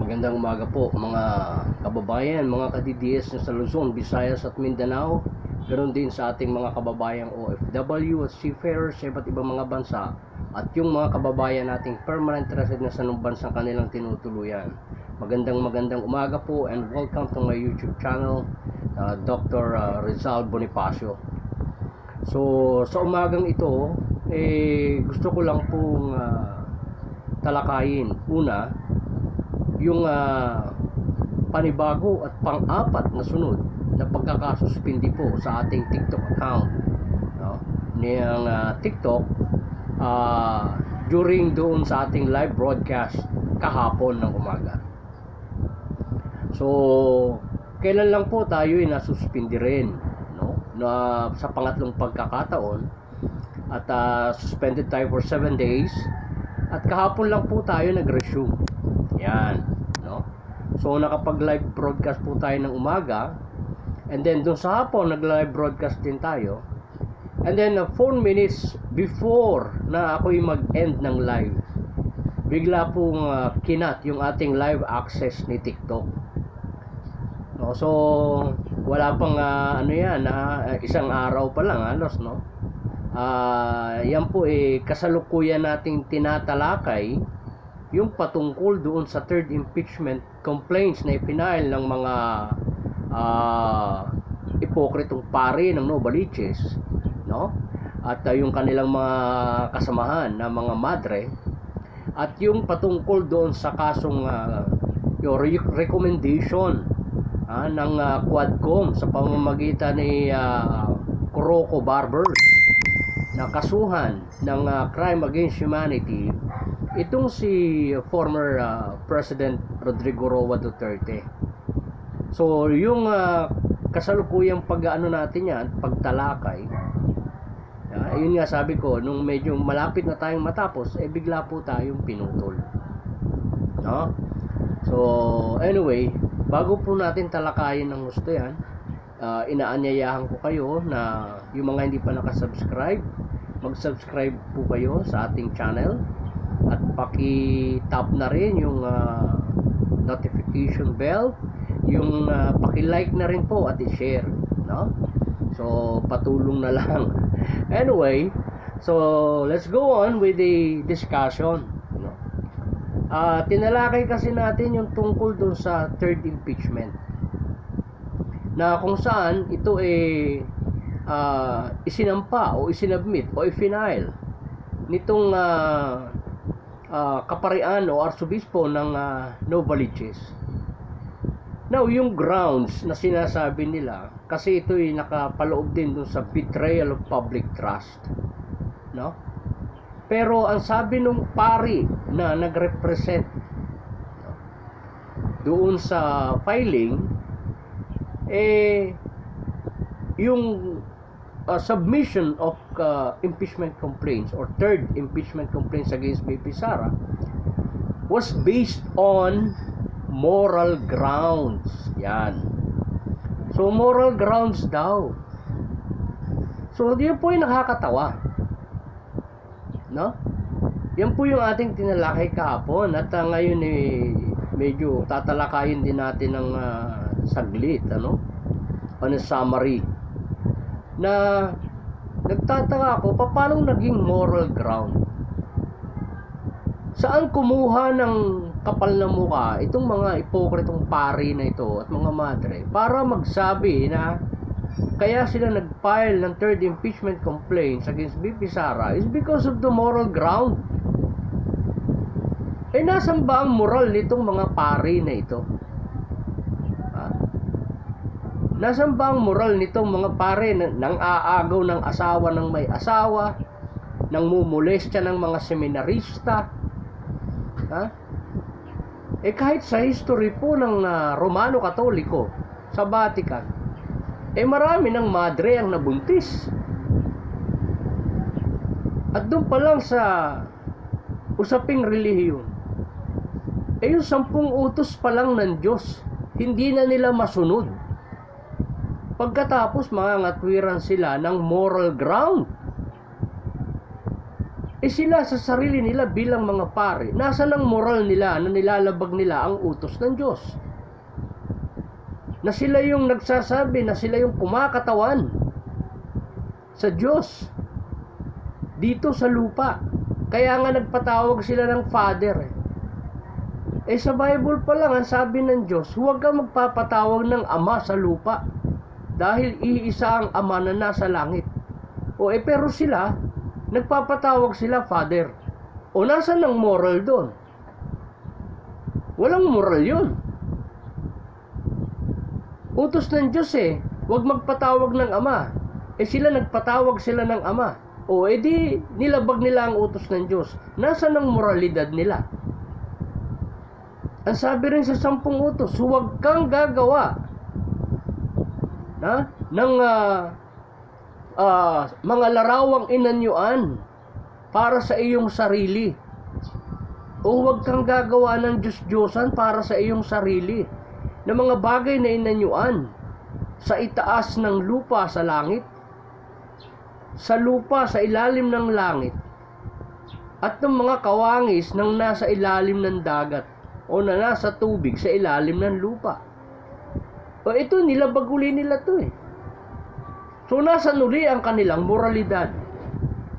Magandang umaga po mga kababayan, mga ka-DDS na sa Luzon, Visayas at Mindanao. Ganon din sa ating mga kababayang OFW at seafarers sa iba't ibang mga bansa at yung mga kababayan nating permanent resident na sa bansang kanilang tinutuluyan. Magandang umaga po and welcome to my YouTube channel, Dr. Rizal Bonifacio. So sa umagang ito, gusto ko lang pong talakayin una yung panibago at pang-apat na sunod na pagkakasuspindi po sa ating TikTok account, no? Niyang TikTok during doon sa ating live broadcast kahapon ng umaga. So kailan lang po tayo ay nasuspindi rin, no? Na sa pangatlong pagkakataon at suspended tayo for 7 days at kahapon lang po tayo nag-resume. Yan, no? So nakapag-live broadcast po tayo ng umaga, and then doon sa hapon nag-live broadcast din tayo, and then 4 minutes before na ako'y mag-end ng live, bigla pong kinat yung ating live access ni TikTok, no? So wala pang isang araw pa lang halos, no? Yan po kasalukuyan nating tinatalakay yung patungkol doon sa third impeachment complaints na ipinail ng mga ipokritong pari ng Novaliches, no? At yung kanilang mga kasamahan na mga madre, at yung patungkol doon sa kasong yung recommendation ng Quadcom sa pamamagitan ni Coroco Barbers na kasuhan ng crime against humanity itong si former President Rodrigo Roa Duterte. So yung kasalukuyang pag-ano natin yan, pagtalakay, yun nga sabi ko, nung medyo malapit na tayong matapos, bigla po tayong pinutol, no? So anyway, bago po natin talakayin ng gusto yan, inaanyayahan ko kayo na yung mga hindi pa nakasubscribe, mag-subscribe po kayo sa ating channel at paki-tap na rin yung notification bell, yung paki-like na rin po at i-share, no? So patulong na lang. Anyway, so let's go on with the discussion, no? Tinalakay kasi natin yung tungkol dun sa third impeachment, na kung saan ito isinampa o isinabmit o ifinail nitong kaparian o arsobispo ng Novaliches. Now, yung grounds na sinasabi nila, kasi ito ay nakapaloob din dun sa betrayal of public trust, no? Pero ang sabi nung pari na nagrepresent doon sa filing, yung submission of impeachment complaints or third impeachment complaints against BP Sara was based on moral grounds. Yan. So moral grounds daw. So yun po yung nakakatawa, no? Yan po yung ating tinalakay kahapon at ngayon medyo tatalakayin din natin ng saglit, ano? On a summary na nagtataka ako paano naging moral ground. Saan kumuha ng kapal na mukha itong mga ipokritong pari na ito at mga madre para magsabi na kaya sila nag-file ng third impeachment complaints against BP Sara is because of the moral ground? Nasan ba ang moral nitong mga pari na ito? Nasaan ba ang moral nitong mga pare nang aagaw ng asawa ng may asawa, nang mumulestya ng mga seminarista? Kahit sa history po ng Romano Katoliko sa Vatican, marami ng madre ang nabuntis. At doon pa lang sa usaping relihiyon, yung 10 utos pa lang ng Diyos, hindi na nila masunod. Pagkatapos mga ngatwiran sila ng moral ground. sila sa sarili nila bilang mga pari, nasa ng moral nila na nilalabag nila ang utos ng Diyos? Na sila yung nagsasabi, na sila yung kumakatawan sa Diyos dito sa lupa. Kaya nga nagpatawag sila ng Father. Sa Bible pa lang, ang sabi ng Diyos, huwag kang magpapatawag ng Ama sa lupa dahil iisa ang Ama na nasa langit. Pero sila, nagpapatawag sila Father. Nasaan ang moral doon? Walang moral yun. Utos ng Diyos huwag magpatawag ng Ama. Sila nagpatawag sila ng Ama. Di nilabag nila ang utos ng Diyos. Nasaan ang moralidad nila? Ang sabi rin sa 10 utos, huwag kang gagawa ng mga larawang inanyuan para sa iyong sarili. Huwag kang gagawa ng Diyos-Diyosan para sa iyong sarili, na mga bagay na inanyuan sa itaas ng lupa sa langit, sa lupa sa ilalim ng langit, at ng mga kawangis ng nasa ilalim ng dagat o na nasa tubig sa ilalim ng lupa. Ito, nilabag uli nila to So, nasa uli ang kanilang moralidad.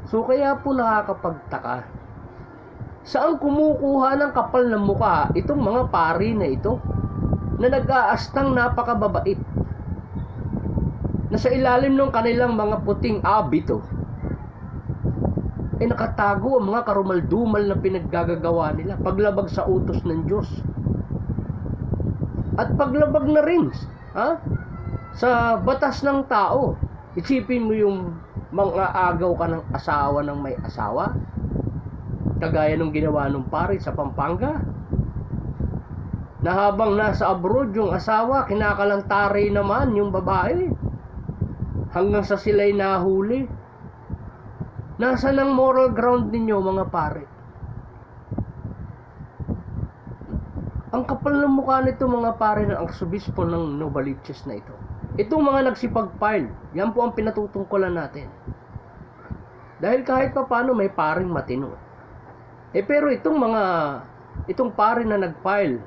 So, kaya po nakakapagtaka. Saan kumukuha ng kapal ng mukha itong mga pari na ito na nag-aastang napakababait, na sa ilalim ng kanilang mga puting abito nakatago ang mga karumaldumal na pinaggagawa nila, paglabag sa utos ng Diyos. At paglabag na rin sa batas ng tao. Isipin mo yung mga agaw ka ng asawa ng may asawa, kagaya nung ginawa nung pari sa Pampanga, na habang nasa abroad yung asawa, kinakalantari naman yung babae hanggang sa sila'y nahuli. Nasaan ang moral ground ninyo, mga pare? Ang kapal ng mukha nito, mga pare, ng arsobispo ng Novaliches na ito. Itong mga nagsipag-file, yan po ang pinatutungkulan natin. Dahil kahit pa paano may paring matino. Pero itong pare na nag-file,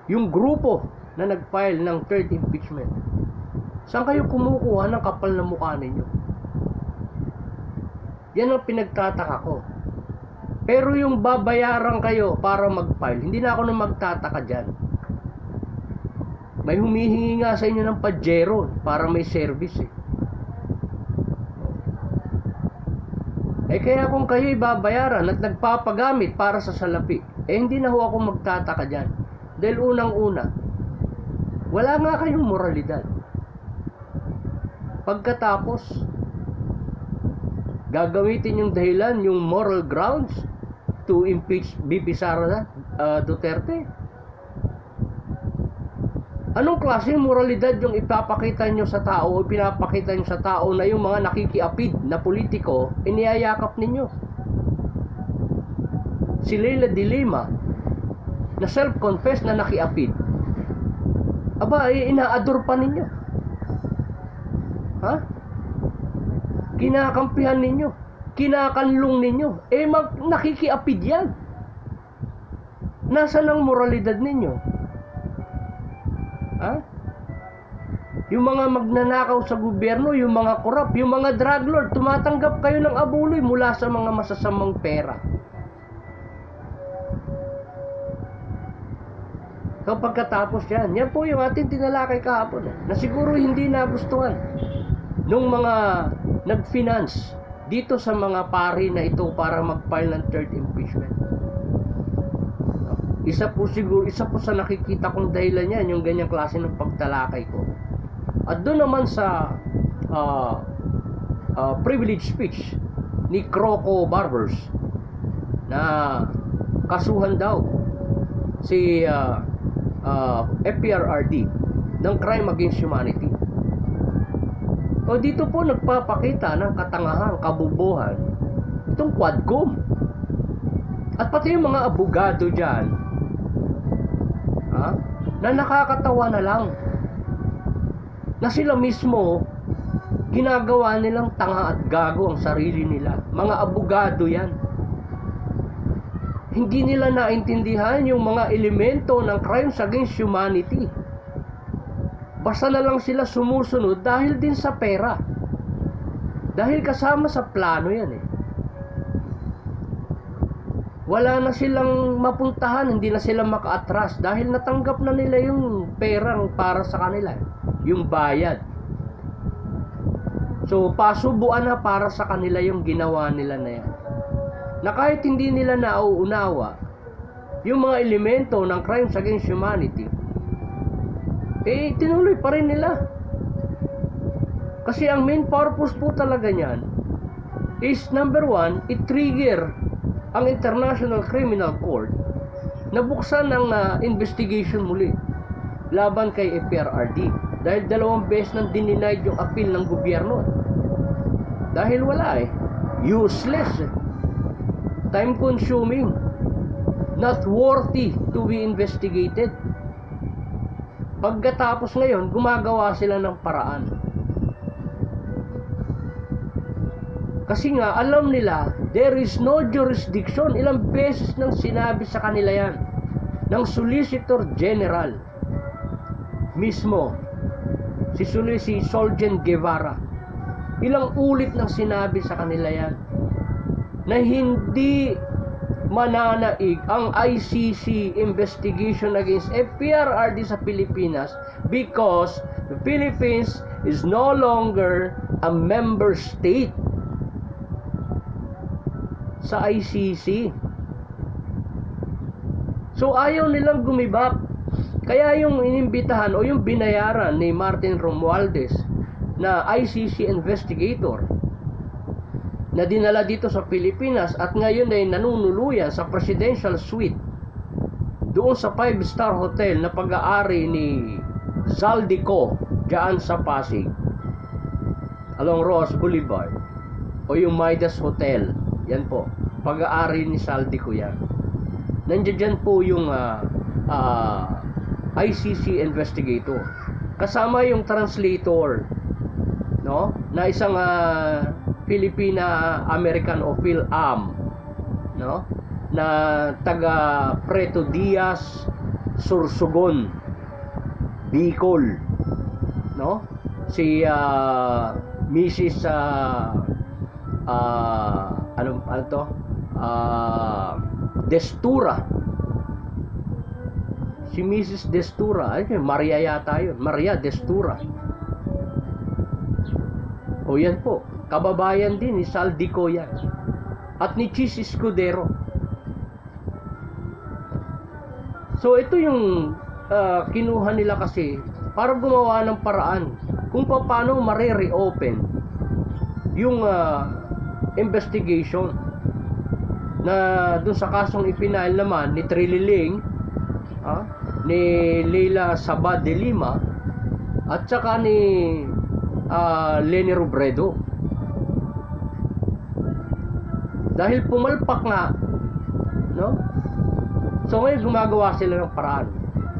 yung grupo na nag-file ng third impeachment, saan kayo kumukuha ng kapal ng mukha ninyo? Yan ang pinagtataka ko. Pero yung babayaran kayo para mag-file, hindi na ako na magtataka dyan. May humihingi nga sa inyo ng pajero para may service kaya kung kayo babayaran at nagpapagamit para sa salapi, hindi na ho ako magtataka dyan. Dahil unang-una, wala nga kayong moralidad. Pagkatapos, gagamitin yung dahilan, yung moral grounds to impeach BP Sara Duterte. Anong klaseng moralidad yung ipapakita nyo sa tao o pinapakita nyo sa tao na yung mga nakikiapid na politiko iniyayakap ninyo? Si Leila de Lima na self-confess na nakiapid, ina-adore pa ninyo. Kinakampihan ninyo, kinakanlong ninyo, nakikiapid yan. Nasaan ang moralidad ninyo? Yung mga magnanakaw sa gobyerno, yung mga korap, yung mga drug lord, tumatanggap kayo ng abuloy mula sa mga masasamang pera. So pagkatapos yan po yung ating tinalakay kahapon na siguro hindi nagustuhan nung mga nag-finance dito sa mga pari na ito para mag-file ng third impeachment. Isa po sa nakikita kong dahilan yan, yung ganyang klase ng pagtalakay ko. At doon naman sa privilege speech ni Croco Barbers na kasuhan daw si FPRRD ng crime against humanity. Dito po nagpapakita ng katangahan, kabubuhan itong Quadcom. At pati yung mga abogado dyan, na nakakatawa na lang na sila mismo ginagawa nilang tanga at gago ang sarili nila. Mga abogado yan. Hindi nila naintindihan yung mga elemento ng crimes against humanity. Basta na lang sila sumusunod dahil din sa pera. Dahil kasama sa plano yan eh. Wala na silang mapuntahan, hindi na sila maka-atras dahil natanggap na nila yung perang para sa kanila, yung bayad. So, pasubuan na para sa kanila yung ginawa nila na yan. Na kahit hindi nila nauunawa yung mga elemento ng crimes against humanity, eh, tinuloy pa rin nila. Kasi ang main purpose po talaga niyan is, number one, i-trigger ang International Criminal Court na buksan ng investigation muli laban kay PRRD. Dahil 2 beses nang dininayed yung appeal ng gobyerno. Dahil wala eh. Useless eh. Time consuming. Not worthy to be investigated. Pagkatapos ngayon, gumagawa sila ng paraan. Kasi nga, alam nila, there is no jurisdiction. Ilang beses nang sinabi sa kanila yan ng Solicitor General mismo, si Solgen Guevara. Ilang ulit nang sinabi sa kanila yan na hindi mananaig ang ICC investigation against PRRD sa Pilipinas because the Philippines is no longer a member state sa ICC. So ayaw nilang gumibak. Kaya yung inimbitahan o yung binayaran ni Martin Romualdez na ICC investigator na dinala dito sa Pilipinas at ngayon ay nanunuluyan sa presidential suite doon sa 5-star hotel na pag-aari ni Zaldico diyan sa Pasig along Ross Boulevard o yung Midas Hotel. Yan po, pag-aari ni Zaldico yan. Nandiyan dyan po yung ICC investigator kasama yung translator, no, na isang Filipina-American o PhilAm, no, na taga Preto Diaz, Sursugon, Bicol, no, si Mrs. ano to, Destura, si Mrs. Destura, ay Maria yata yun, Maria Destura. O yan po, kababayan din ni Zaldico yan. At ni Chis Escudero. So ito yung kinuha nila kasi para gumawa ng paraan kung paano mare-reopen yung investigation na dun sa kasong ipinail naman ni Trililing, ni Leila Sabad de Lima at saka ni Leni Robredo. Dahil pumalpak nga, no? So ngayon gumagawa sila ng paraan.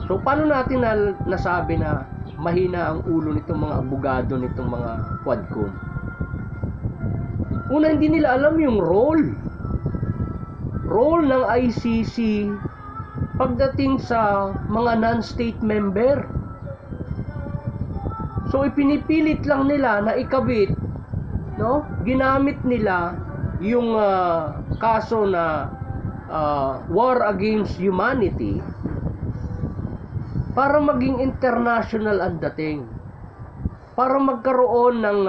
So paano natin nasabi na mahina ang ulo nitong mga abogado nitong mga Quadcom? Una, hindi nila alam yung role ng ICC pagdating sa mga non-state member. So ipinipilit lang nila na ikabit, no? Ginamit nila yung kaso na war against humanity para maging international ang dating, para magkaroon ng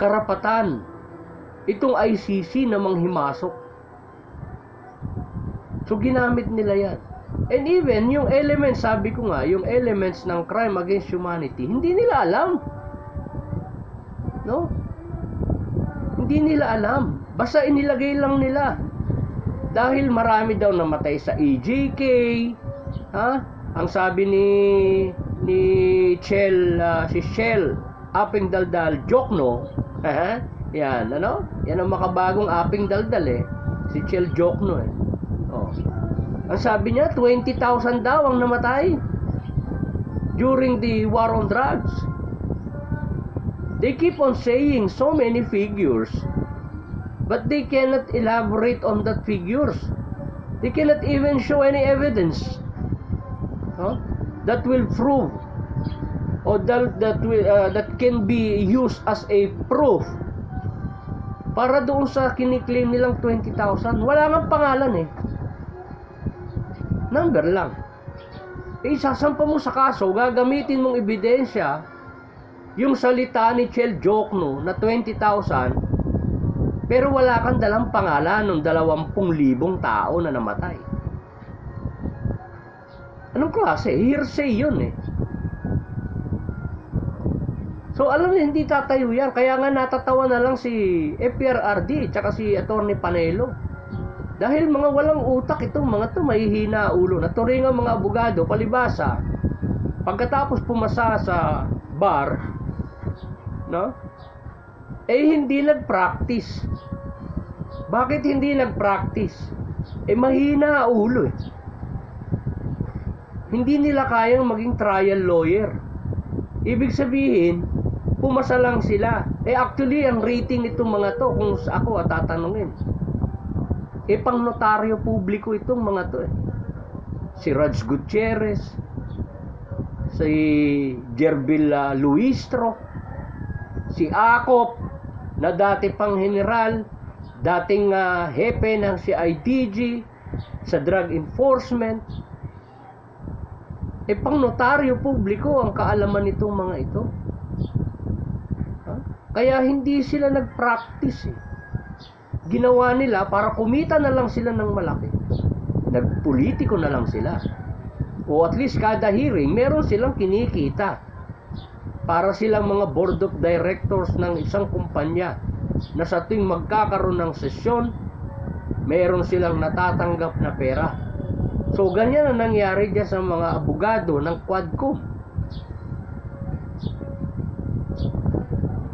karapatan itong ICC na manghimasok. So ginamit nila yan. And even yung elements, sabi ko nga, yung elements ng crime against humanity, hindi nila alam, no? Hindi nila alam. Basta inilagay lang nila. Dahil marami daw namatay sa EJK, ang sabi ni Chel, si Shell Aping Daldal Jokno, yan, ano? Yan ang makabagong Aping Daldal eh. Si Chel Jokno eh. Oh. Ang sabi niya, 20,000 daw ang namatay during the war on drugs. They keep on saying so many figures. But they cannot elaborate on that figures. They cannot even show any evidence that will prove or that can be used as a proof para doon sa kiniklaim nilang 20,000. Wala nga pangalan eh. Number lang. Isasampa mo sa kaso, gagamitin mong ebidensya yung salita ni Chel Jokno na 20,000, pero wala kang dalang pangalan ng 20,000 tao na namatay. Anong klase? Hearsay yun eh. So alam niyo, hindi tatayo yan. Kaya nga natatawa na lang si FPRRD tsaka si Atty. Panelo. Dahil mga walang utak itong mga to, mahihina ulo. Naturingan mga abogado, palibasa. Pagkatapos pumasa sa bar, hindi nag-practice. Bakit hindi nag-practice? Mahina ulo eh. Hindi nila kayang maging trial lawyer. Ibig sabihin, pumasa lang sila. Actually, ang rating itong mga to, kung ako tatanungin, pang notaryo publiko itong mga to eh. Si Raj Gutierrez, si Jerbil Luistro, si Acop, na dati pang general, dating hepe ng CIDG, sa drug enforcement. Pang notaryo publiko ang kaalaman nitong mga ito. Kaya hindi sila nag-practice eh. Ginawa nila para kumita na lang sila ng malaki. Nagpolitiko na lang sila. O at least kada hearing, meron silang kinikita. Para silang mga board of directors ng isang kumpanya na sa tuwing magkakaroon ng sesyon, meron silang natatanggap na pera. So ganyan ang nangyari dyan sa mga abogado ng Quadcom.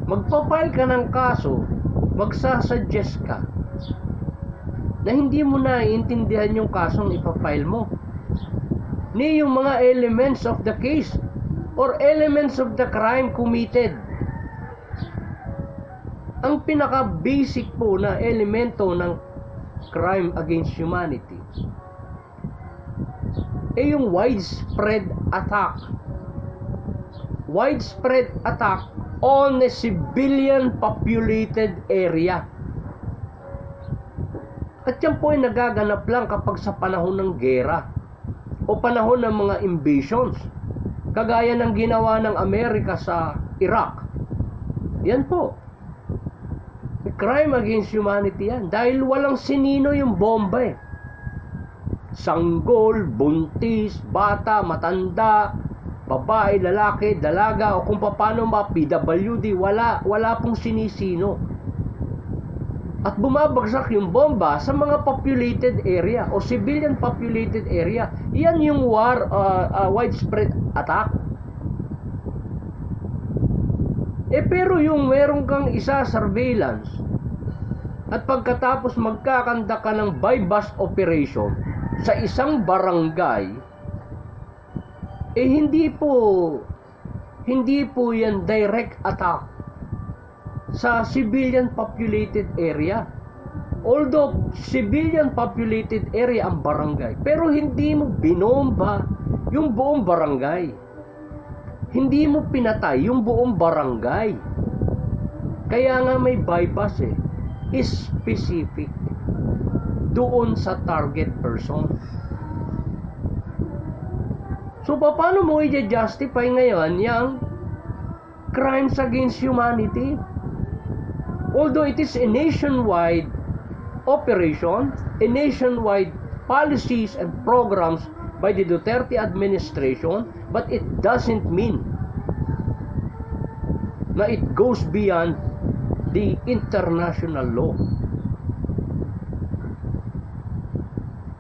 Magpapile ka ng kaso, magsasuggest ka na hindi mo naiintindihan yung kasong ipapile mo, ni yung mga elements of the case or elements of the crime committed. Ang pinaka-basic po na elemento ng crime against humanity yung widespread attack. Widespread attack on a civilian populated area. At yan po ay nagaganap lang kapag sa panahon ng gera o panahon ng mga invasions, kagaya ng ginawa ng Amerika sa Iraq. Yan po, crime against humanity yan, dahil walang sinino yung bomba eh. Sanggol, buntis, bata, matanda, babae, lalaki, dalaga, o kung paano PWD, wala pong sinisino. At bumabagsak yung bomba sa mga populated area o civilian populated area. Yan yung widespread attack. Pero yung meron kang isa surveillance at pagkatapos magkakanda ka ng buy-bust operation sa isang barangay, hindi po yan direct attack sa civilian populated area. Although civilian populated area ang barangay, pero hindi mo binomba yung buong barangay. Hindi mo pinatay yung buong barangay. Kaya nga may buy-bust specific doon sa target person. So paano mo i-justify ngayon yung crimes against humanity? Although it is a nationwide operation, a nationwide policies and programs by the Duterte administration, but it doesn't mean na it goes beyond the international law.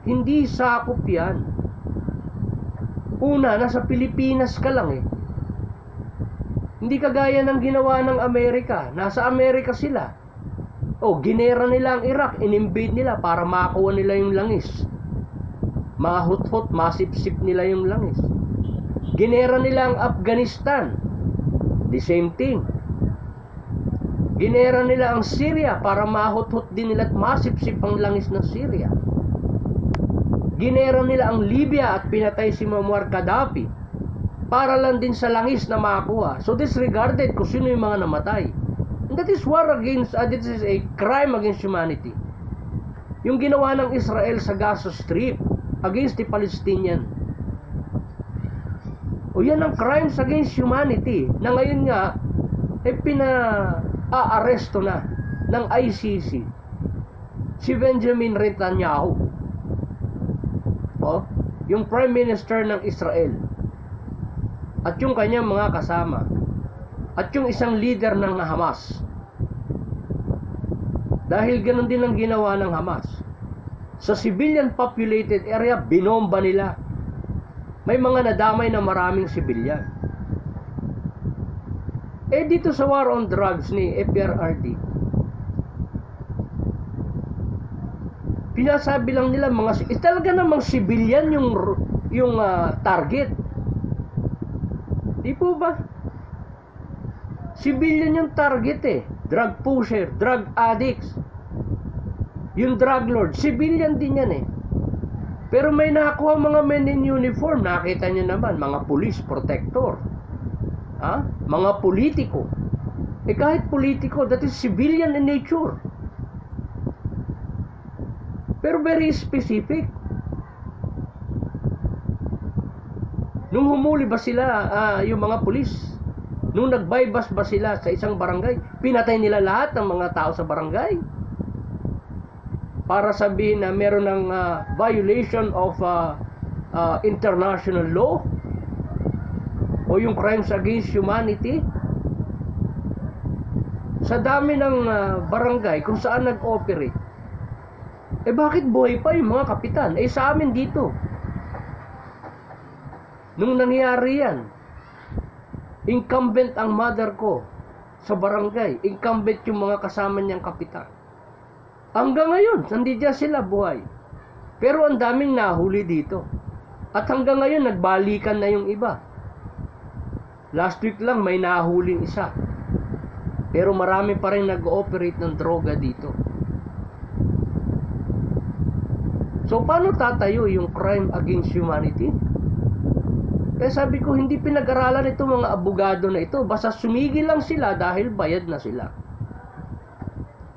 Hindi sakop yan. Una, nasa Pilipinas ka lang Hindi kagaya ng ginawa ng Amerika. Nasa Amerika sila. Ginera nila ang Iraq, in-invade nila para makakuha nila yung langis. Mahut-hut, masip-sip nila yung langis. Ginera nila ang Afghanistan. The same thing. Ginera nila ang Syria para mahut-hut din nila at masipsip ang langis ng Syria. Ginera nila ang Libya at pinatay si Muammar Gaddafi para lang din sa langis na makakuha. So disregarded kung sino yung mga namatay. And that is war against, this is a crime against humanity. Yung ginawa ng Israel sa Gaza Strip against the Palestinian. O yan ang crimes against humanity na ngayon nga pina-aaresto na ng ICC si Benjamin Netanyahu. Yung Prime Minister ng Israel at yung kanyang mga kasama at yung isang leader ng Hamas. Dahil ganun din ang ginawa ng Hamas. Sa civilian populated area, binomba nila. May mga nadamay na maraming civilian. Dito sa war on drugs ni FPRRD, pinasabi lang nila talaga namang civilian yung target. Di po ba? Civilian yung target Drug pusher, drug addicts. Yung drug lord, civilian din yan Pero may nakakuha mga men in uniform, nakita nyo naman, mga police protector. Mga politiko. Kahit politiko, that is civilian in nature. Pero very specific. Nung humuli ba sila, yung mga pulis, nung nagbypass ba sila sa isang barangay, pinatay nila lahat ng mga tao sa barangay. Para sabihin na meron ng violation of international law o yung crimes against humanity. Sa dami ng barangay kung saan nag-operate, bakit buhay pa yung mga kapitan? Sa amin dito, nung nangyari yan, incumbent ang mother ko sa barangay, incumbent yung mga kasama niyang kapitan. Hanggang ngayon, nandiyan sila buhay. Pero ang daming nahuli dito. At hanggang ngayon, nagbalikan na yung iba. Last week lang, may nahuling isa. Pero marami pa rin nag-ooperate ng droga dito. So, paano tatayo yung crime against humanity? Kaya sabi ko, hindi pinag-aralan ito mga abogado na ito. Basta sumigil lang sila dahil bayad na sila.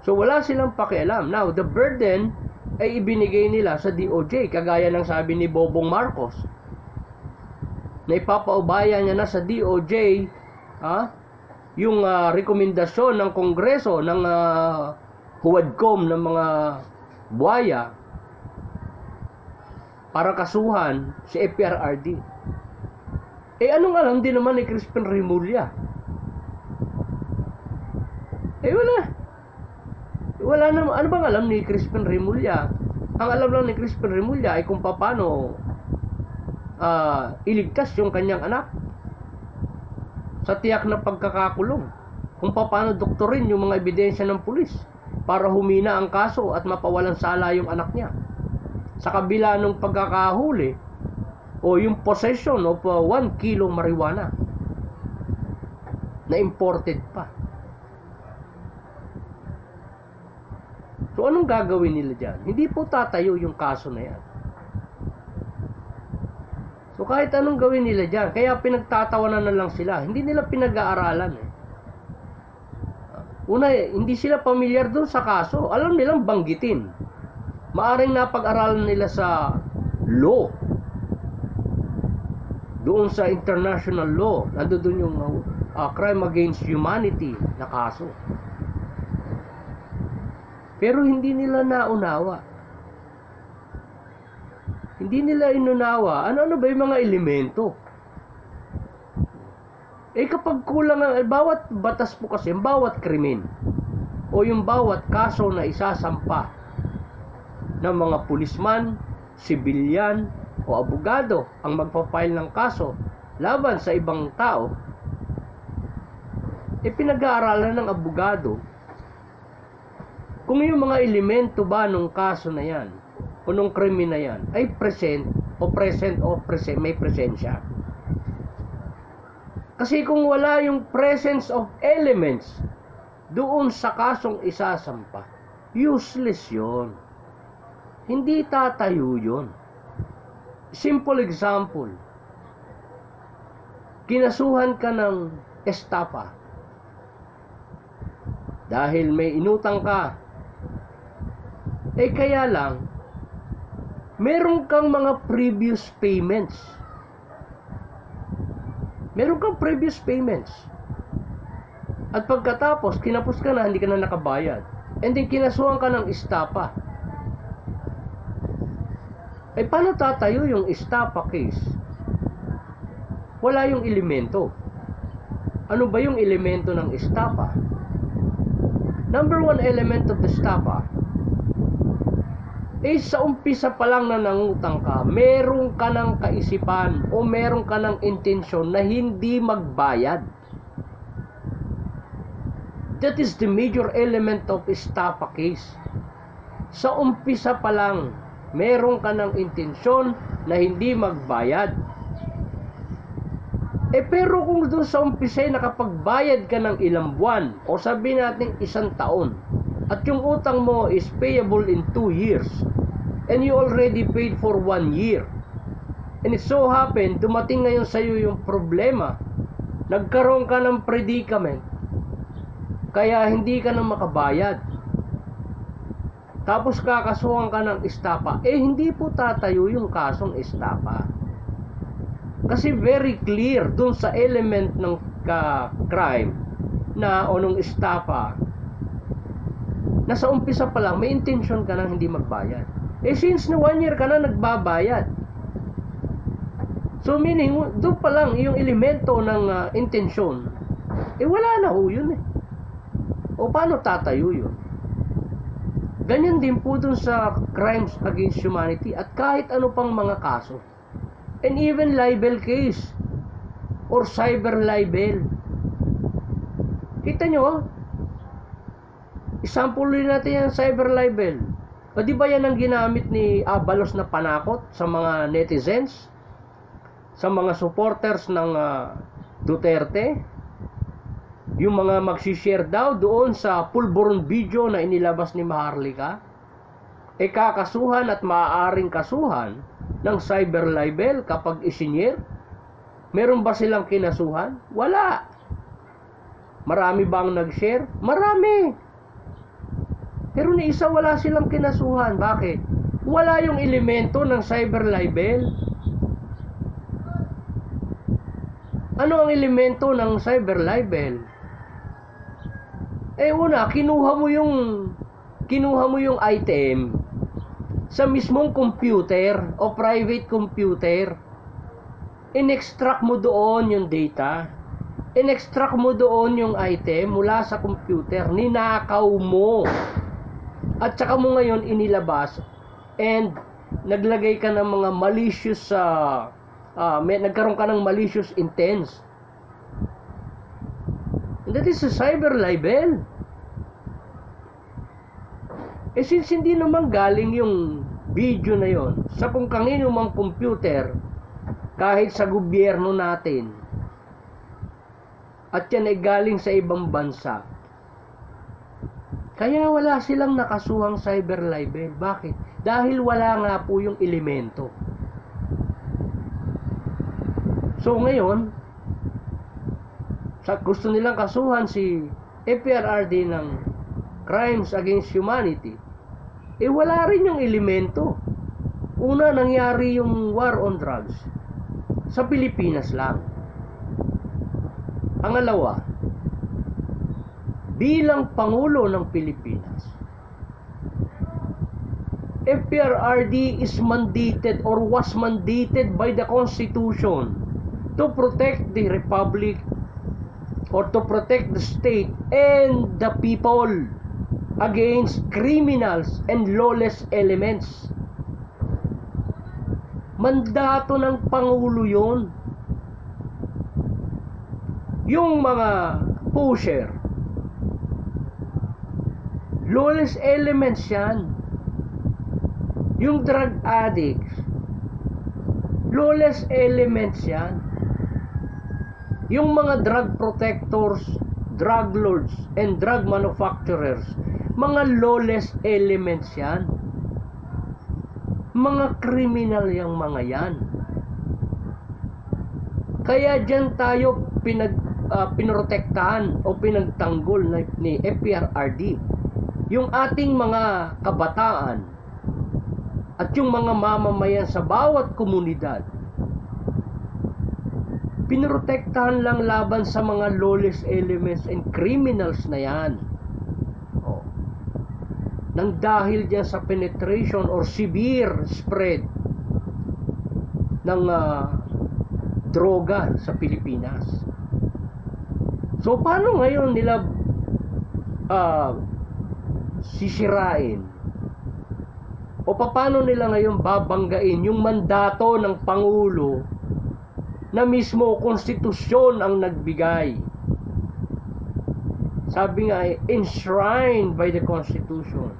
So, wala silang pakialam. Now, the burden ay ibinigay nila sa DOJ. Kagaya ng sabi ni Bobong Marcos. Na ipapaubaya niya na sa DOJ yung rekomendasyon ng Kongreso ng huwadkom ng mga buhaya para kasuhan si FPRRD. Anong alam din naman ni Crispin Remulla? Wala naman. Ano bang alam ni Crispin Remulla? Ang alam lang ni Crispin Remulla ay kung paano iligtas yung kanyang anak sa tiyak na pagkakakulong. Kung paano doktorin yung mga ebidensya ng pulis para humina ang kaso at mapawalan sala yung anak niya. Sa kabila ng pagkakahuli o yung possession of 1 kilo marijuana na imported pa. So anong gagawin nila dyan? Hindi po tatayo yung kaso na yan. So kahit anong gawin nila dyan, kaya pinagtatawanan na lang sila. Hindi nila pinag-aaralan Una, hindi sila pamilyar doon sa kaso. Alam nilang banggitin. Maaring napag-aralan nila sa law. Doon sa international law. Nandoon yung crime against humanity na kaso. Pero hindi nila naunawa. Hindi nila inunawa. Ano ba yung mga elemento? Kapag kulang bawat batas po kasi, bawat krimen o yung bawat kaso na isasampa ng mga pulisman, sibilyan o abogado ang magpapile ng kaso laban sa ibang tao, pinag-aaralan ng abogado kung yung mga elemento ba nung kaso na yan o nung krimen na yan ay may presensya. Kasi kung wala yung presence of elements doon sa kasong isasampa, useless yon. Hindi tatayo yon. Simple example, kinasuhan ka ng estafa dahil may inutang ka. Kaya lang, meron kang mga previous payments. At pagkatapos, kinapos ka na, hindi ka na nakabayad. And then, kinasuhan ka ng estafa. Paano tatayo yung estafa case? Wala yung elemento. Ano ba yung elemento ng estafa? Number one element of the estafa, sa umpisa pa lang na nangutang ka, meron ka ng kaisipan o meron ka ng intensyon na hindi magbayad. That is the major element of estafa case. Sa umpisa pa lang, meron ka ng intensyon na hindi magbayad. Pero kung doon sa umpisa nakapagbayad ka ng ilang buwan, o sabihin natin 1 taon, at yung utang mo is payable in 2 years, and you already paid for 1 year, and it so happen, dumating ngayon sa iyo yung problema, nagkaroon ka ng predicament, kaya hindi ka na makabayad, tapos kakasuhan ka ng estafa, hindi po tatayo yung kasong estafa. Kasi very clear dun sa element ng crime na o nung estafa, na sa umpisa pa lang may intention ka nang hindi magbayad. Since na 1 year ka na nagbabayad, so meaning doon pa lang yung elemento ng intensyon, wala na ho yun O paano tatayo yun? Ganyan din po dun sa crimes against humanity at kahit ano pang mga kaso. And even libel case or cyber libel. Kita nyo? Example natin yung cyber libel. O di ba yan ang ginamit ni Abalos na panakot sa mga netizens? Sa mga supporters ng Duterte? Yung mga magsishare daw doon sa pulburon video na inilabas ni Maharlika, kakasuhan at maaaring kasuhan ng cyber libel kapag isinyer. Meron ba silang kinasuhan? Wala. Marami bang nag-share? Marami. Pero ni isa wala silang kinasuhan. Bakit? Wala yung elemento ng cyber libel. Ano ang elemento ng cyber libel? Una, kinuha mo yung item sa mismong computer o private computer. In-extract mo doon yung data. In-extract mo doon yung item mula sa computer. Ninakaw mo. At saka mo ngayon inilabas and naglagay ka ng mga malicious nagkaroon ka ng malicious intents. And that is a cyber libel. Since hindi naman galing yung video na yon sa kung kanino mang computer, kahit sa gobyerno natin, at yan ay galing sa ibang bansa, kaya wala silang nakasuhang cyber libel. Bakit? Dahil wala nga po yung elemento. So ngayon, gusto nilang kasuhan si FPRRD ng crimes against humanity, wala rin yung elemento. Una, nangyari yung war on drugs sa Pilipinas lang. Pangalawa, bilang Pangulo ng Pilipinas, FPRRD is mandated or was mandated by the Constitution to protect the Republic or to protect the state and the people against criminals and lawless elements. Mandato ng Pangulo yun. Yung mga pusher, lawless elements yan. Yung drug addicts, lawless elements yan. Yung mga drug protectors, drug lords and drug manufacturers, mga lawless elements yan. Mga criminal yung mga yan. Kaya dyan tayo pinoprotektahan o pinagtanggol ni FPRRD. Yung ating mga kabataan at yung mga mamamayan sa bawat komunidad, pinoprotektahan lang laban sa mga lawless elements and criminals na yan. Nang dahil dyan sa penetration or severe spread ng droga sa Pilipinas. So paano ngayon nila sisirain o paano nila ngayon babanggain yung mandato ng Pangulo na mismo konstitusyon ang nagbigay? Sabi nga enshrined by the Constitution.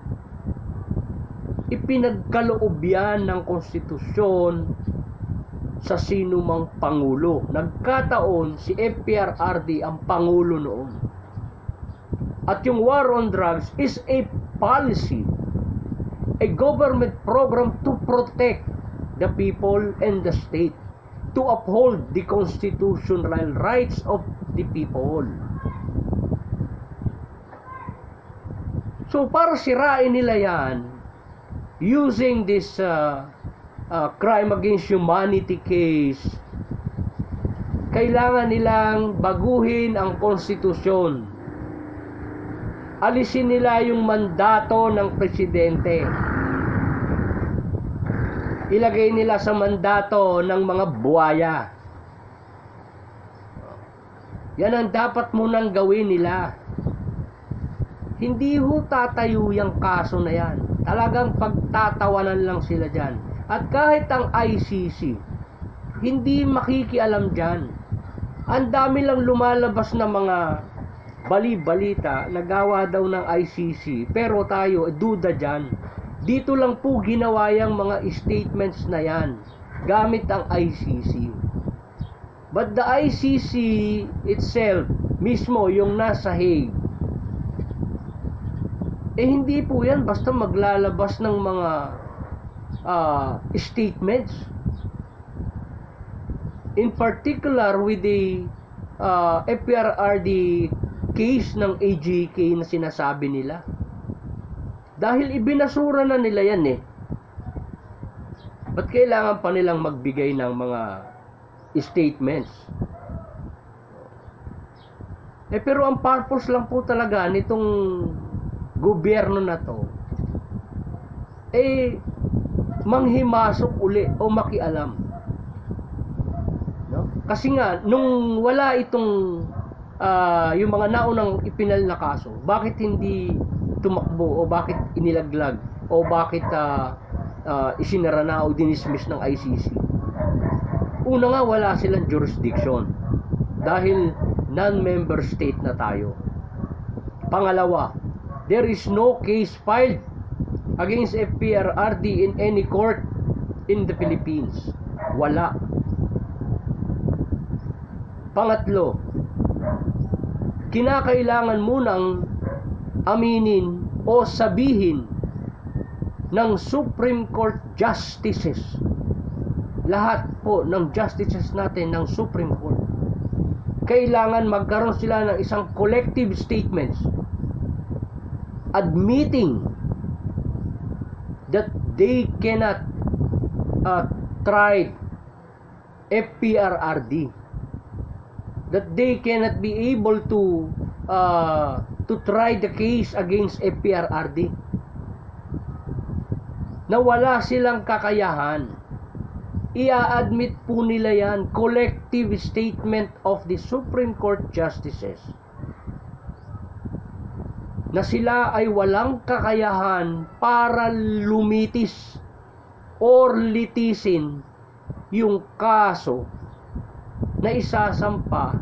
Ipinagkaloob yan ng konstitusyon sa sino mang Pangulo. Nagkataon si FPRRD ang Pangulo noon. At yung war on drugs is a policy, a government program to protect the people and the state, to uphold the constitutional rights of the people. So para sirain nila yan using this crime against humanity case, kailangan nilang baguhin ang konstitusyon. Alisin nila yung mandato ng presidente. Ilagay nila sa mandato ng mga buwaya. Yan ang dapat munang gawin nila. Hindi ho tatayo yung kaso na yan. Talagang pagtatawanan lang sila dyan. At kahit ang ICC, hindi makikialam dyan. Ang dami lang lumalabas na mga bali-balita na gawa daw ng ICC. Pero tayo, duda dyan. Dito lang po ginawa yung mga statements na yan. Gamit ang ICC. But the ICC itself, mismo yung nasa Hague, hindi po yan basta maglalabas ng mga statements. In particular with the FPRRD case ng AGK na sinasabi nila. Dahil ibinasura na nila yan Ba't kailangan pa nilang magbigay ng mga statements? Pero ang purpose lang po talaga nitong gobyerno na to manghimasok uli o makialam, no? Kasi nga nung wala itong yung mga naunang ipinal na kaso, bakit hindi tumakbo o bakit inilaglag o bakit isinara na o dinismiss ng ICC? Una nga, wala silang jurisdiction dahil non-member state na tayo. Pangalawa, there is no case filed against FPRRD in any court in the Philippines. Wala. Pangatlo, kinakailangan munang aminin o sabihin ng Supreme Court Justices, lahat po ng justices natin ng Supreme Court, kailangan magkaroon sila ng isang collective statements admitting that they cannot try FPRRD, that they cannot be able to try the case against FPRRD, na wala silang kakayahan. Ia-admit po nila yan, collective statement of the Supreme Court Justices, na sila ay walang kakayahan para lumitis or litisin yung kaso na isasampa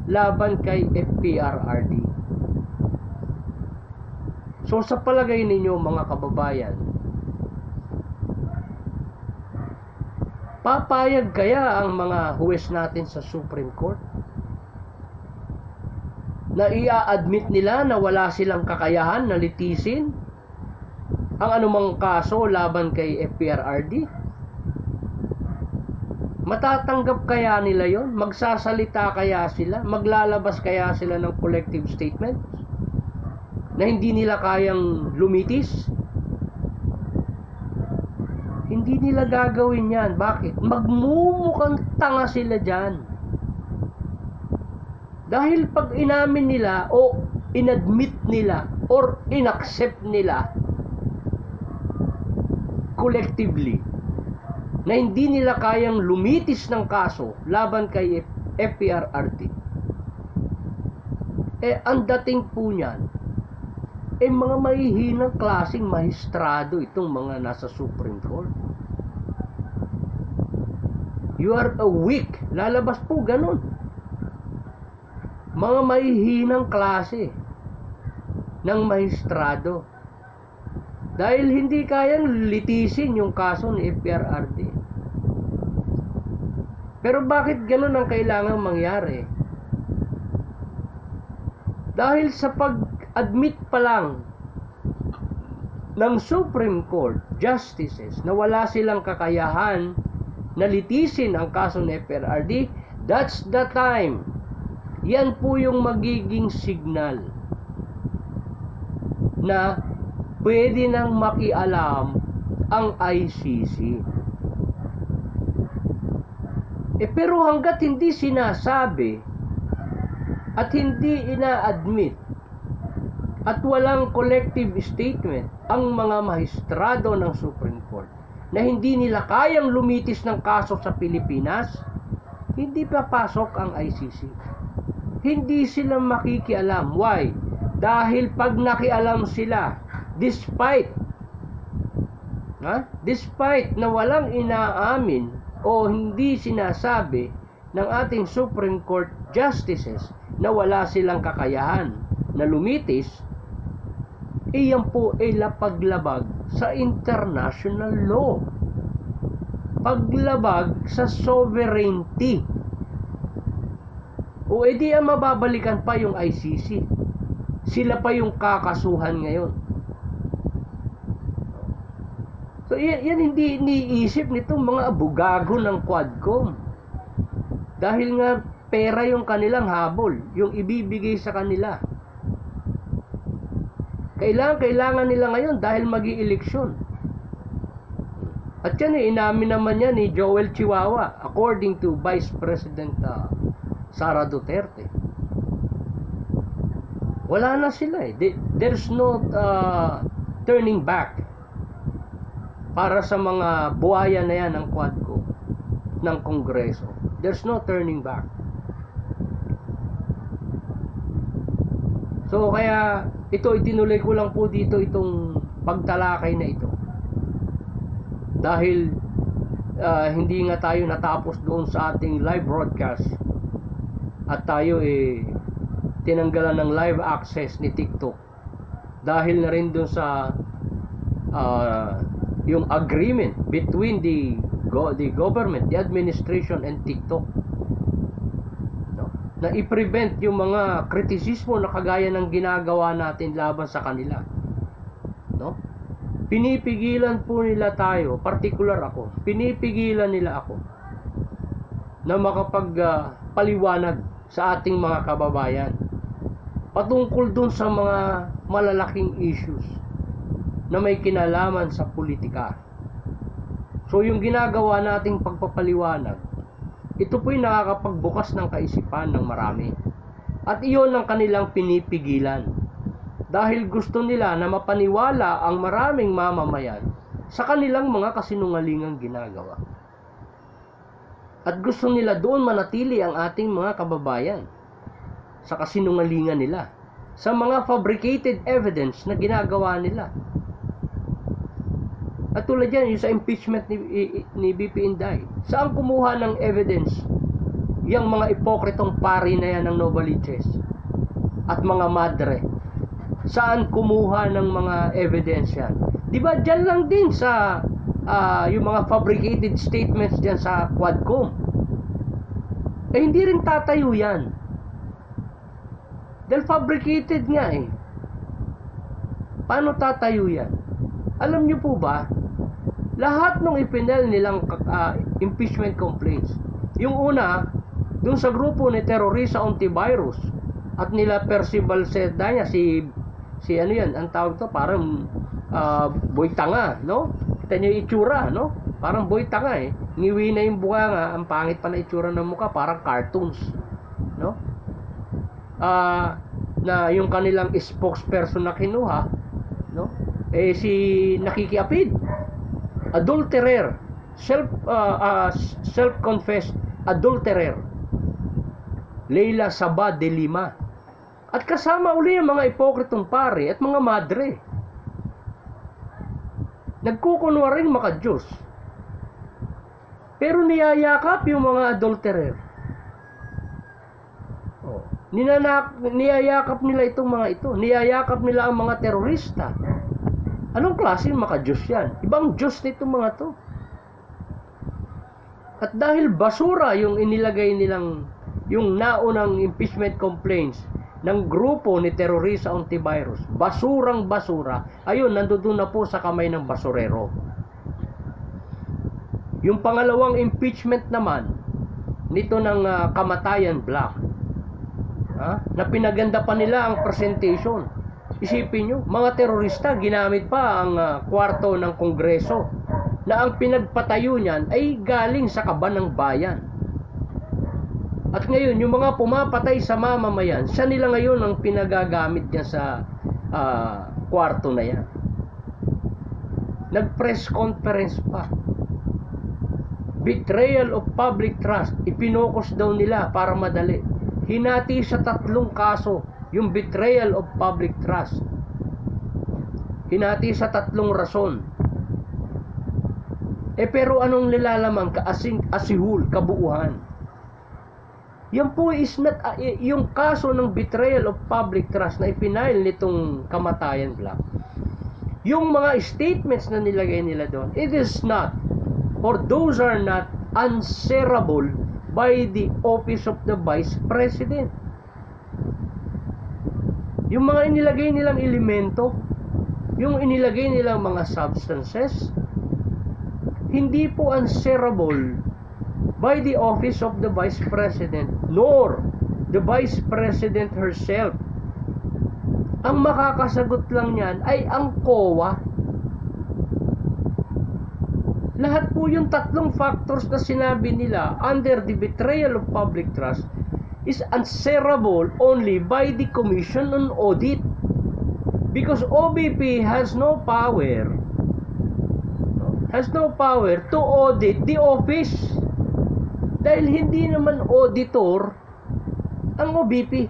laban kay FPRRD. So sa palagay ninyo mga kababayan, papayag kaya ang mga huwes natin sa Supreme Court na i-admit nila na wala silang kakayahan na litisin ang anumang kaso laban kay FPRRD? Matatanggap kaya nila yon? Magsasalita kaya sila? Maglalabas kaya sila ng collective statement na hindi nila kayang lumitis? Hindi nila gagawin yan. Bakit? Magmumukhang tanga sila dyan. Dahil pag inamin nila o inadmit nila or inaccept nila collectively na hindi nila kayang lumitis ng kaso laban kay FPRRD, ang dating po niyan, mga mahihinang klaseng mahistrado itong mga nasa Supreme Court. You are a weak. Lalabas po ganun. Mga mahihinang klase ng mahistrado. Dahil hindi kayang litisin yung kaso ni FPRRD. Pero bakit ganun ang kailangang mangyari? Dahil sa pag-admit pa lang ng Supreme Court justices na wala silang kakayahan na litisin ang kaso ni FPRRD, that's the time. Yan po yung magiging signal na pwede nang makialam ang ICC. Pero hanggat hindi sinasabi at hindi ina-admit at walang collective statement ang mga mahistrado ng Supreme Court na hindi nila kayang lumitis ng kaso sa Pilipinas, hindi papasok ang ICC. Hindi sila makikialam. Why? Dahil pag nakialam sila, despite na walang inaamin o hindi sinasabi ng ating Supreme Court justices na wala silang kakayahan na lumitis, iyan po ay paglabag sa international law. Paglabag sa sovereignty. O edi mababalikan pa yung ICC. Sila pa yung kakasuhan ngayon. So yan hindi iniisip nitong mga abugago ng Quadcom. Dahil nga pera yung kanilang habol, yung ibibigay sa kanila. Kailangan nila ngayon dahil magi-eleksyon. At yan inamin naman yan ni Joel Chihuahua according to Vice President Sara Duterte. Wala na sila eh. There's no turning back para sa mga buhaya na yan ng Quadcom ng Kongreso. There's no turning back. So kaya ito itinuloy ko lang po dito itong pagtalakay na ito. Dahil hindi nga tayo natapos doon sa ating live broadcast at tayo tinanggalan ng live access ni TikTok dahil na rin doon sa yung agreement between the government, the administration and TikTok, no? Na i-prevent yung mga kritisismo na kagaya ng ginagawa natin laban sa kanila, no? Pinipigilan po nila tayo, particular ako, pinipigilan nila ako na makapagpaliwanag sa ating mga kababayan patungkol dun sa mga malalaking issues na may kinalaman sa politika. So yung ginagawa nating pagpapaliwanag, ito po'y nakakapagbukas ng kaisipan ng marami. At iyon ang kanilang pinipigilan. Dahil gusto nila na mapaniwala ang maraming mamamayan sa kanilang mga kasinungalingang ginagawa. At gusto nila doon manatili ang ating mga kababayan sa kasinungalingan nila, sa mga fabricated evidence na ginagawa nila. At tulad yan, yung sa impeachment ni BP Inday, saan kumuha ng evidence yung mga ipokritong pari na yan ng Novaliches at mga madre? Saan kumuha ng mga evidence yan? Diba dyan lang din sa yung mga fabricated statements dyan sa Quadcom. Hindi rin tatayo yan. Dahil fabricated nga eh. Paano tatayo yan? Alam nyo po ba, lahat ng ipinel nilang impeachment complaints, yung una, dun sa grupo ni Terrorista Ontiveros at nila Percival Cerdanya, si ano yan, ang tawag to, parang boy tanga, no? Kita nyo yung itsura, no? Parang boy tanga eh. Ngiwi na yung bunganga, ang pangit pa na itsura ng mukha, parang cartoons, no? Na yung kanilang spokesperson na kinuha, no? Eh si nakikiapid, adulterer, self-confessed adulterer, Leila Saba de Lima. At kasama uli ang mga ipokritong pare at mga madre. Nagkukunwaring maka-Diyos. Pero niyayakap yung mga adulterer. Niyayakap nila itong mga ito. Niyayakap nila ang mga terorista. Anong klaseng maka-Diyos yan? Ibang Diyos nitong mga to. At dahil basura yung inilagay nilang, yung naunang impeachment complaints ng grupo ni Terrorista Ontiveros, basurang basura, ayun, nandoon na po sa kamay ng basurero. Yung pangalawang impeachment naman, nito ng Kamatayan Black, na pinaganda pa nila ang presentation. Isipin nyo, mga terorista, ginamit pa ang kwarto ng Kongreso, na ang pinagpatayo niyan ay galing sa kaban ng bayan. At ngayon, yung mga pumapatay sa mamamayan, siya nila ngayon ang pinagagamit niya sa kwarto na yan. Nag-press conference pa. Betrayal of public trust. Ipinokos daw nila para madali. Hinati sa 3 kaso yung betrayal of public trust. Hinati sa 3 rason. Pero anong nilalaman? Asihul, kabuuhan. Yan po is not, yung kaso ng betrayal of public trust na ipinail nitong Kamatayan Black. Yung mga statements na nilagay nila doon, it is not, or those are not answerable by the office of the Vice President. Yung mga inilagay nilang elemento, yung inilagay nilang mga substances, hindi po answerable by the office of the Vice President, nor the Vice President herself. Ang makakasagot lang yan ay ang COA. Lahat po yung 3 factors na sinabi nila under the betrayal of public trust is answerable only by the Commission on Audit, because OBP has no power to audit the office. Dahil hindi naman auditor ang OBP.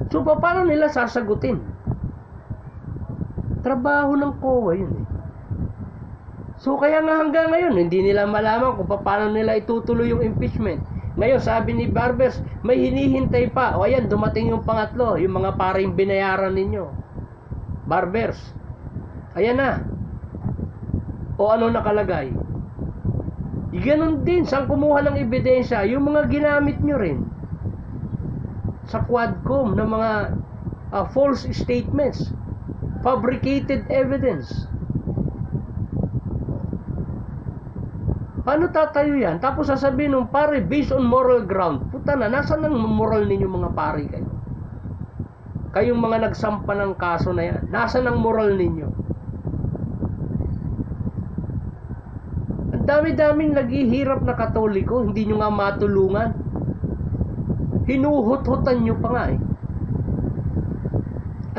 So, paano nila sasagutin? Trabaho ng COA yun eh. So, kaya nga hanggang ngayon, hindi nila malaman kung paano nila itutuloy yung impeachment. Ngayon, sabi ni Barbers, may hinihintay pa. O ayan, dumating yung pangatlo, yung mga paring binayaran ninyo. Barbers. Ayan na. O ano nakalagay? Ganon din, saan kumuha ng ebidensya? Yung mga ginamit nyo rin sa Quadcom na mga false statements, fabricated evidence. Paano tatayo yan? Tapos sasabihin nung pare, based on moral ground. Puta na, nasa ng moral ninyo mga pare kayo? Kayong mga nagsampa ng kaso na yan, nasa ng moral ninyo? Dami-daming naghihirap na Katoliko, hindi nyo nga matulungan. Hinuhut-hutan nyo pa nga eh.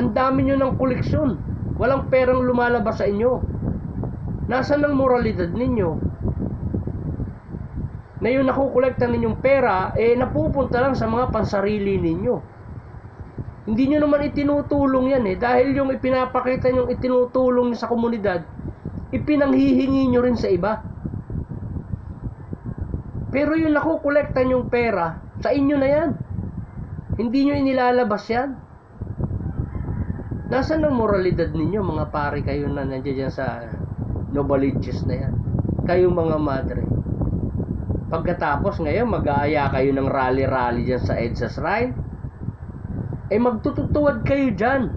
Ang dami nyo ng koleksyon. Walang perang lumalabas sa inyo. Nasaan ang moralidad ninyo? Ngayon nakukolekta ninyong pera, napupunta lang sa mga pansarili ninyo. Hindi nyo naman itinutulong yan eh. Dahil yung ipinapakita nyo itinutulong nyo sa komunidad, ipinanghihingi nyo rin sa iba. Pero yung nakukolekta nyong pera, sa inyo na yan. Hindi nyo inilalabas yan. Nasaan ang moralidad ninyo, mga pare kayo na nandiyan sa Novaliches na yan? Kayong mga madre. Pagkatapos ngayon, mag-aaya kayo ng rally-rally dyan sa EDSA Shrine. eh magtututuwad kayo dyan.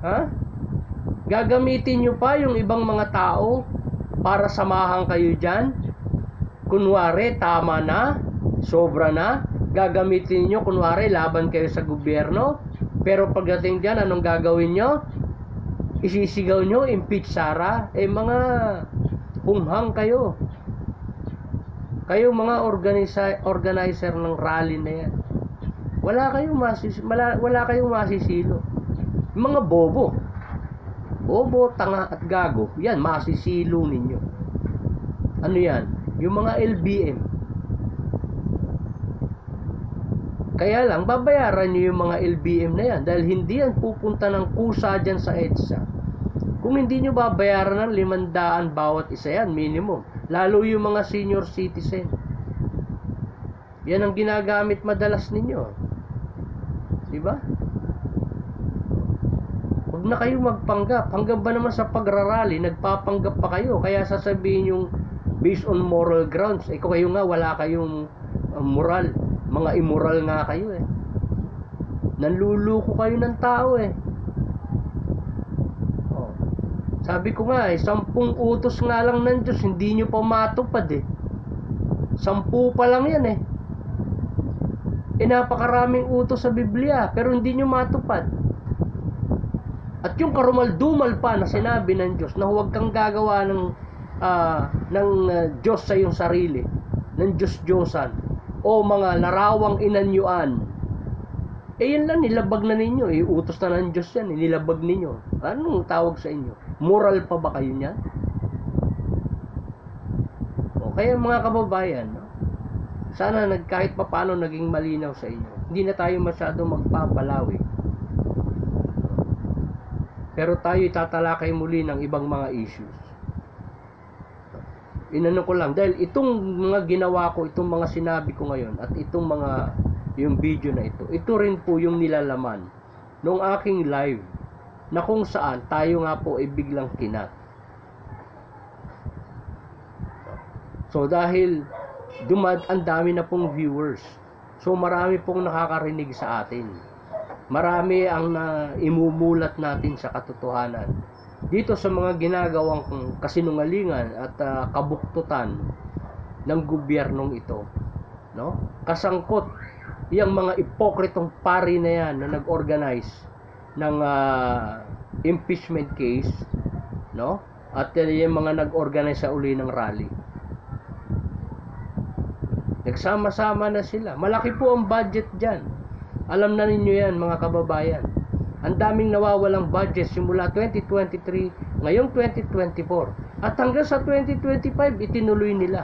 Ha? Gagamitin nyo pa yung ibang mga tao para samahan kayo dyan. Kunwari, tama na, sobra na. Gagamitin nyo, kunwari, laban kayo sa gobyerno. Pero pagdating dyan, anong gagawin nyo? Isisigaw nyo, impeach Sara. Eh mga humhang kayo. Kayo mga organizer ng rally na yan. Wala kayong masisilo. Mga bobo. Bobo, tanga at gago. Yan, masisilo ninyo. Ano yan? Yung mga LBM. Kaya lang, babayaran nyo yung mga LBM na yan. Dahil hindi yan pupunta ng kusa dyan sa EDSA. Kung hindi nyo babayaran ng 500 bawat isa yan, minimum. Lalo yung mga senior citizen. Yan ang ginagamit madalas ninyo. Diba? Huwag na kayo magpanggap. Hanggang ba naman sa pagrarally, nagpapanggap pa kayo. Kaya sasabihin yung based on moral grounds. Eh kung kayo nga, wala kayong moral. Mga immoral nga kayo eh. Nanluluko kayo ng tao eh. Oh. Sabi ko nga eh, 10 utos nga lang ng Diyos, hindi nyo pa matupad eh. 10 pa lang yan eh. Eh napakaraming utos sa Biblia, pero hindi nyo matupad. At yung karumal-dumal pa na sinabi ng Diyos na huwag kang gagawa ng Diyos sa iyong sarili, ng Diyos-Diyosan, o mga larawang inanyuan. Eh yan lang, nilabag na ninyo. Eh, utos na ng Diyos yan, nilabag ninyo. Anong tawag sa inyo? Moral pa ba kayo niyan? O, kaya mga kababayan, no? Sana kahit pa paano naging malinaw sa inyo. Hindi na tayo masyado magpapalawi. Pero tayo tatalakay muli ng ibang mga issues. Inano ko lang, dahil itong mga ginawa ko, itong mga sinabi ko ngayon, at itong mga, yung video na ito rin po yung nilalaman nung aking live, na kung saan tayo nga po ay biglang kinat. So dahil ang dami na pong viewers, so marami pong nakakarinig sa atin. Marami ang imumulat natin sa katotohanan dito sa mga ginagawang kasinungalingan at kabuktutan ng gobyernong ito, no? Kasangkot yung mga ipokritong pari na yan na nag-organize ng impeachment case, no? At yung mga nag-organize sa uli ng rally. Nagsama-sama na sila. Malaki po ang budget dyan. Alam na ninyo yan, mga kababayan. Ang daming nawawalang budget simula 2023, ngayong 2024. At hanggang sa 2025, itinuloy nila.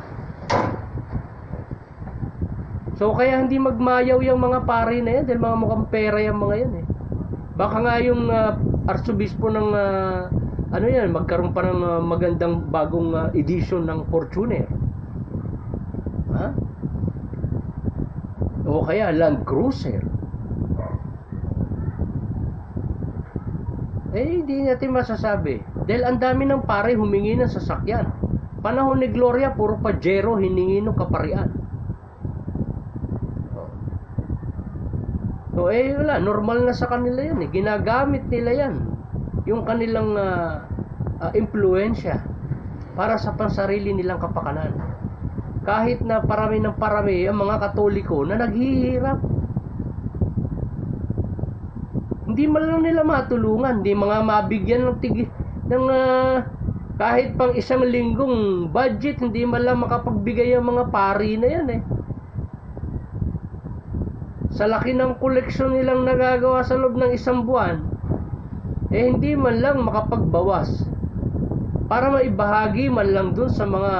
So, kaya hindi magmayaw yung mga pari na yan, dahil mga mukhang pera yung mga yan eh. Baka nga yung arsobispo ng, magkaroon pa ng magandang bagong edition ng Fortuner. Ha? O kaya Land Cruiser. Eh, hindi natin masasabi. Dahil ang dami ng pare humingi ng sasakyan. Panahon ni Gloria, puro Pajero hiningi ng kaparian. So, wala. Normal na sa kanila yan eh. Ginagamit nila yan. Yung kanilang impluensya para sa pansarili nilang kapakanan. Kahit na parami ng parami ang mga Katoliko na naghihirap. Hindi man lang nila matulungan, hindi mga mabigyan ng kahit pang 1 linggong budget, hindi man lang makapagbigay ang mga pari na yan eh. Sa laki ng koleksyon nilang nagagawa sa loob ng 1 buwan, eh hindi man lang makapagbawas para maibahagi man lang dun sa mga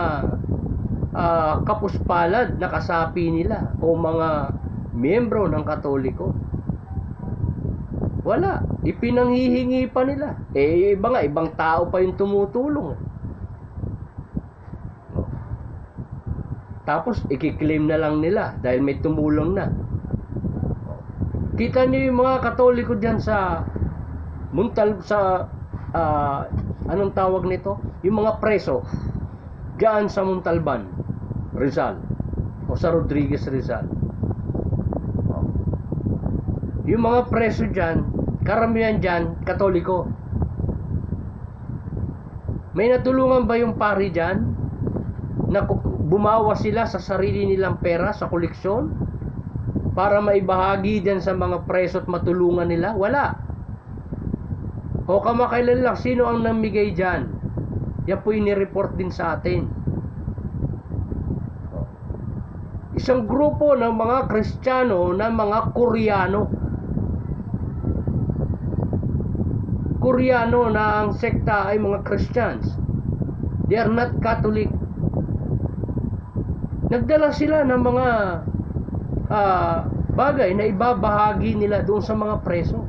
kapuspalad na kasapi nila o mga miyembro ng Katoliko. Wala, ipinanghihingi pa nila. Eh ibang tao pa yung tumutulong. Tapos ikiklaim na lang nila dahil may tumulong na. Kita niyo yung mga Katoliko diyan sa anong tawag nito? Yung mga preso diyan sa Montalban, Rizal, o sa Rodriguez Rizal. Yung mga preso dyan, karamihan dyan, Katoliko. May natulungan ba yung pari dyan na bumawas sila sa sarili nilang pera sa koleksyon para maibahagi din sa mga preso at matulungan nila? Wala. O kamakailan lang, sino ang namigay dyan? Yan po inireport din sa atin. Isang grupo ng mga Kristiyano na mga Koreano na ang sekta ay mga Christians. They are not Catholic. Nagdala sila ng mga bagay na ibabahagi nila doon sa mga preso.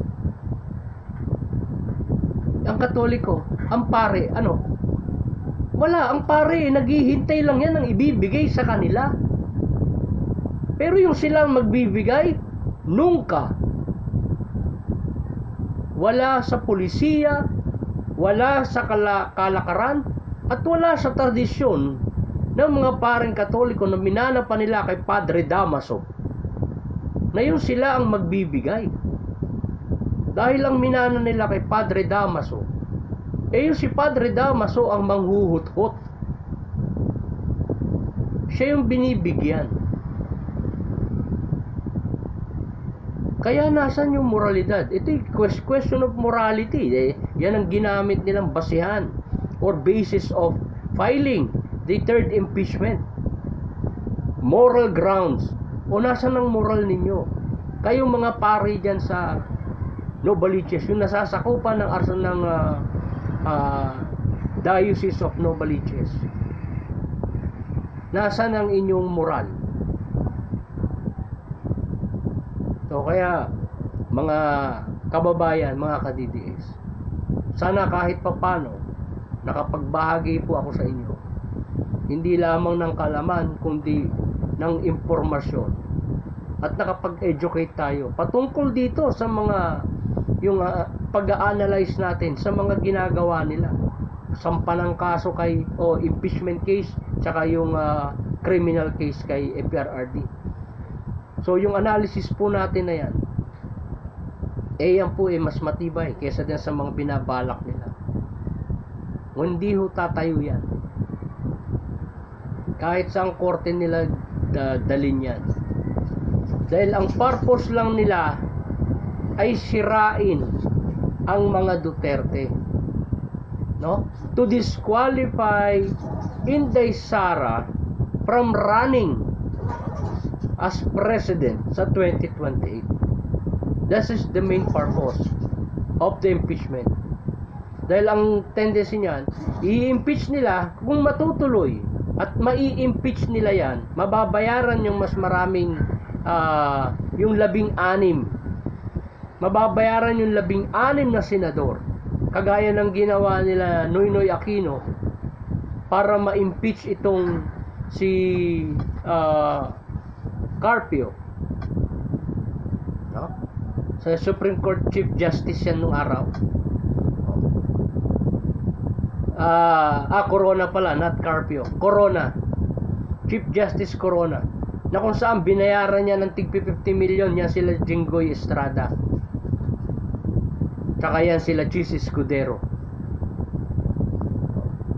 Ang Katoliko, ang pare, wala, ang pare, naghihintay lang yan ng ibibigay sa kanila. Pero yung silang magbibigay, nunca. Wala sa pulisiya, wala sa kalakaran, at wala sa tradisyon ng mga pareng Katoliko na minana pa nila kay Padre Damaso na yun sila ang magbibigay. Dahil ang minana nila kay Padre Damaso, yung si Padre Damaso ang manghuhut-hut. Siya yung binibigyan. Kaya nasan yung moralidad? Ito yung question of morality. Yan ang ginamit nilang basihan or basis of filing the third impeachment. Moral grounds. O nasan ang moral ninyo? Kayong mga pari dyan sa Novaliches, yung nasasakupan ng Diocese of Novaliches. Nasaan ang inyong moral? So kaya mga kababayan, mga ka-DDS, sana kahit papano nakapagbahagi po ako sa inyo. Hindi lamang ng kalaman kundi ng impormasyon. At nakapag-educate tayo patungkol dito sa mga yung pag-a-analyze natin sa mga ginagawa nila. Sampalang kaso kay impeachment case tsaka yung criminal case kay FPRRD. So yung analysis po natin na yan, yan po mas matibay kaysa din sa mga binabalak nila. Hindi ho tatayo yan. Kahit sa ang korte nila dalin yan. Dahil ang purpose lang nila ay sirain ang mga Duterte, no? To disqualify Inday Sara from running as president sa 2028. This is the main purpose of the impeachment. Dahil ang tendency niyan, i-impeach nila kung matutuloy at mai-impeach nila yan, mababayaran yung mas maraming yung 16. Mababayaran yung 16 na senador. Kagaya ng ginawa nila Noynoy Aquino para ma-impeach itong si Carpio, no? Sa Supreme Court Chief Justice yan nung araw. Corona pala, not Carpio. Corona. Chief Justice Corona. Na kung saan binayaran niya ng tig 50 million yan sila Jinggoy Estrada. Tsaka yan sila Chis Escudero.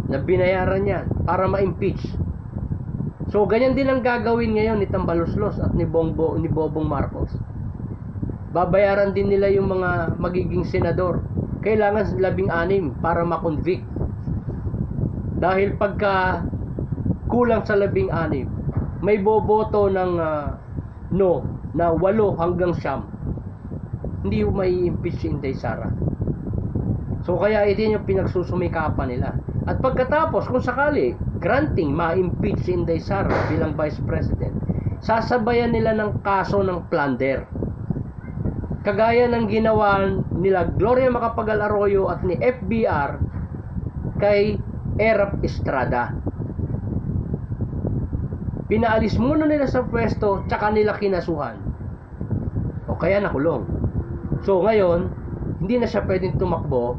Na binayaran niya para ma-impeach. So ganyan din ang gagawin ngayon ni Tambaloslos at ni Bobong Marcos. Babayaran din nila yung mga magiging senador. Kailangan 16 para ma-convict. Dahil pagka kulang sa 16, may boboto ng no na 8 hanggang 9. Hindi may impeach si Inday Sara. So kaya ito yung pinagsusumikapan nila. At pagkatapos, kung sakali granting ma-impeach si Inday Sara bilang Vice President, sasabayan nila ng kaso ng plunder. Kagaya ng ginawa nila Gloria Macapagal Arroyo at ni FBR kay Erap Estrada. Pinaalis muna nila sa pwesto, tsaka nila kinasuhan. O kaya nakulong. So ngayon, hindi na siya pwedeng tumakbo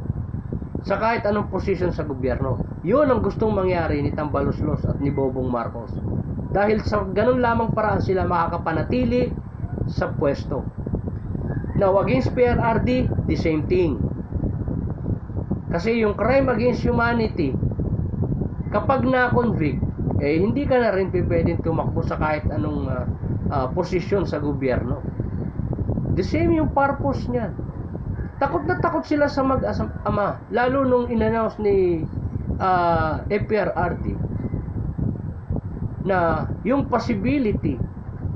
sa kahit anong posisyon sa gobyerno. Yun ang gustong mangyari ni Tambaloslos at ni Bobong Marcos. Dahil sa ganun lamang paraan sila makakapanatili sa pwesto. Now, against PRRD, the same thing. Kasi yung crime against humanity, kapag na-convict, hindi ka na rin pwedeng tumakbo sa kahit anong posisyon sa gobyerno. The same yung purpose niyan. Takot na takot sila sa mag-ama, lalo nung in-announce ni PRRD na yung possibility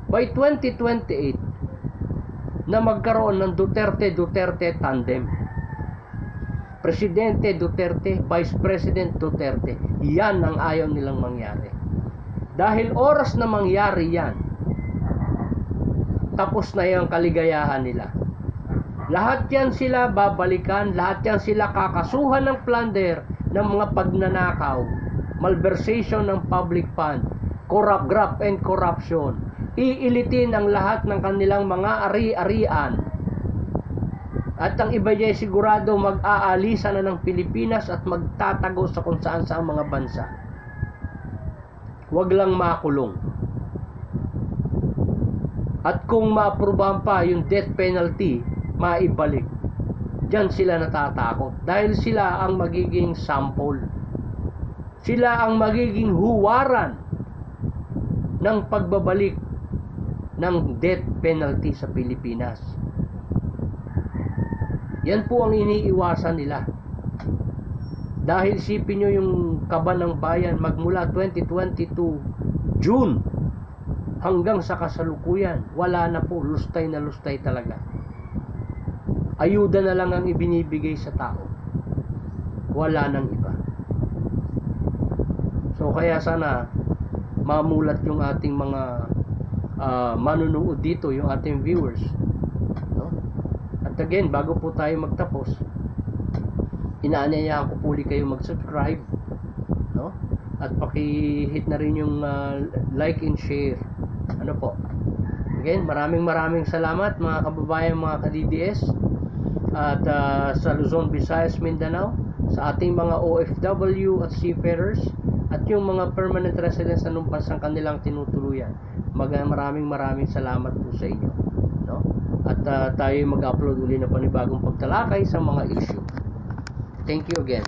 by 2028 na magkaroon ng Duterte tandem. Presidente Duterte, Vice President Duterte. Yan ang ayaw nilang mangyari. Dahil oras na mangyari yan, tapos na yung kaligayahan nila. Lahat yan sila babalikan, lahat yan sila kakasuhan ng plunder, ng mga pagnanakaw, malversation ng public fund, graft and corruption. Iilitin ang lahat ng kanilang mga ari-arian. At ang iba niya sigurado mag-aalisa na ng Pilipinas at magtatago sa kung saan sa mga bansa. Huwag lang makulong. At kung maaprubahan pa yung death penalty, maibalik. Diyan sila natatakot. Dahil sila ang magiging sample. Sila ang magiging huwaran ng pagbabalik ng death penalty sa Pilipinas. Yan po ang iniiwasan nila. Dahil sipin nyo yung kaban ng bayan magmula 2022 June hanggang sa kasalukuyan, wala na po, lustay na lustay talaga. Ayuda na lang ang ibinibigay sa tao. Wala nang iba. So kaya sana mamulat yung ating mga manunood dito, yung ating viewers. At again, bago po tayo magtapos, inaanyayahan ko po kayo mag-subscribe, no? At paki-hit na rin yung like and share. Ano po? Again, maraming salamat mga kababayan, mga ka-DDS, at sa Luzon, Visayas, Mindanao, sa ating mga OFW at seafarers, at yung mga permanent residents na numpas ang kanilang tinutuluyan. Maraming salamat po sa inyo, no? At tayo mag-upload uli na panibagong pagtalakay sa mga issue. Thank you again.